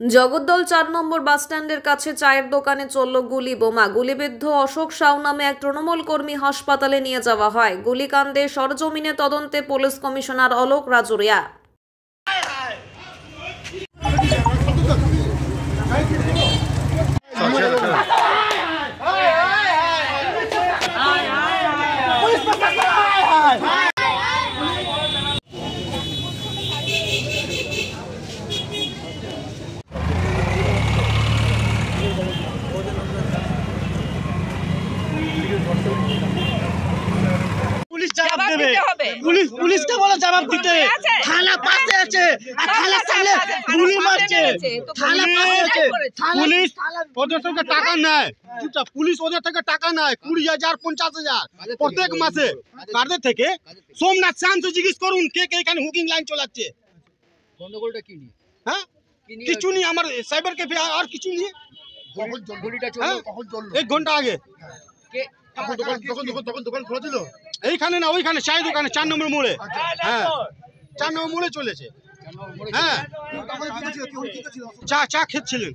জগদ্দল ৪ নম্বর বাসস্ট্যান্ডের কাছে চায়ের দোকানে চলল গুলি বোমা। গুলিবিদ্ধ অশোক সাউ নামে এক তৃণমূল কর্মী হাসপাতালে নিয়ে যাওয়া হয়। গুলিকাণ্ডে সরজমিনে তদন্তে police commissioner Alok Rajuria. Police জবাব দেবে, পুলিশকে বলে জবাব দিতে। থানা পাশে আছে আর থানার সামনে গুলি মারছে। থানা পাশে আছে, পুলিশ ওদের থেকে টাকা নেয়। পুলিশ ওদের থেকে টাকা নেয় 20,000 50,000 প্রত্যেক মাসে। কাদের থেকে? সোমনাথ শান্ত জিজ্ঞেস করুন কে কে এখানে হুকিং লাইন চালাচ্ছে। গন্ডগোলটা কি নিয়ে? হ্যাঁ, কিছু নেই, আমার সাইবার ক্যাফে আর কিছু নেই। গুলিটা চললো কখন? চললো 1 ঘন্টা আগে। কে দোকান খোলা ছিল এইখানে না ওইখানে, চায়ের দোকানে 4 নম্বর মোড়ে। হ্যাঁ, 4 নম্বর মোড়ে চলেছে। হ্যাঁ, চা খেচ্ছিলেন।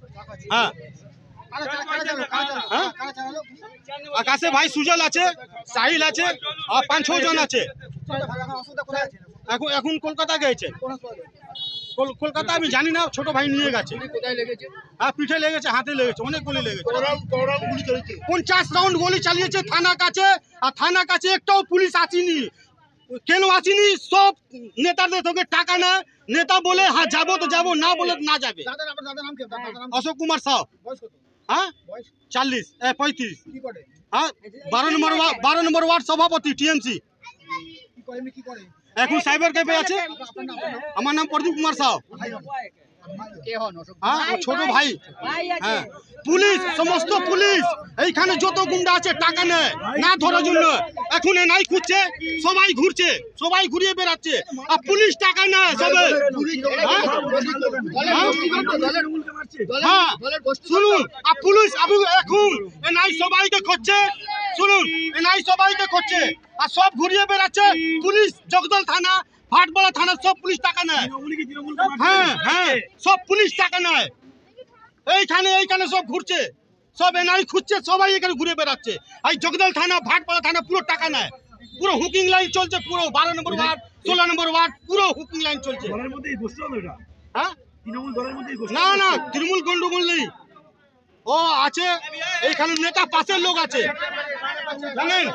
হ্যাঁ, আকাশে ভাই সুজল আছে, সাহিল আছে আর 5-6 জন আছে। এখন কলকাতা গেছে। কলকাতা আমি জানি না, ছোট ভাই নিয়ে গেছে। কোথায় লেগেছে? হ্যাঁ, পিঠে লেগেছে, হাতে লেগেছে, অনেক গুলি লেগেছে। 50 রাউন্ড গুলি চালিয়েছে থানা কাছে, আর থানা কাছে একটাও পুলিশ আসেনি। কেন আসেনি? সব নেতাদের থেকে টাকা নেয়। নেতা বলে হ্যাঁ যাবো তো যাবো, না বলে না যাবে। অশোক কুমার সাউ। হ্যাঁ, 40 35। হ্যাঁ, 12 নম্বর ওয়ার্ড সভাপতি টিএমসি। এখন সাইবার ক্যাফে আছে। আমার নাম প্রদীপ কুমার সাউ। হ্যাঁ, ছোট ভাই। হ্যাঁ, পুলিশ, সমস্ত পুলিশ এইখানে যত গুন্ডা আছে টাকা নেয় না ধরার জন্য। এখন নাই খুঁজছে, সবাই ঘুরছে, সবাই ঘুরিয়ে বেড়াচ্ছে, আর পুলিশ টাকা নেয় সবে। হ্যাঁ, শুনুন, আর পুলিশ এখন নাই সবাইকে খুঁজছে। শুনুন, নাই সবাইকে খুঁজছে আর সব ঘুরিয়ে বেড়াচ্ছে পুলিশ। জগদল থানা, ভাটপাড়া থানা সব পুলিশ টাকা নেয়। হ্যাঁ হ্যাঁ, সব পুলিশ টাকা নেয়। এইখানে সব ঘুরছে, সব এনআই খুঁজছে, সবাই এখানে ঘুরে বেড়াচ্ছে। এই জগদল থানা, ভাটপাড়া থানা পুরো টাকা নেয়। পুরো হুকিং লাইন চলছে, পুরো 12 নম্বর ওয়ার্ড 16 নম্বর ওয়ার্ড পুরো হুকিং লাইন চলছে। হ্যাঁ, না না, তৃণমূল গন্ডগোল নেই। ও আছে এইখানে নেতা পাশের লোক আছে, জানেন।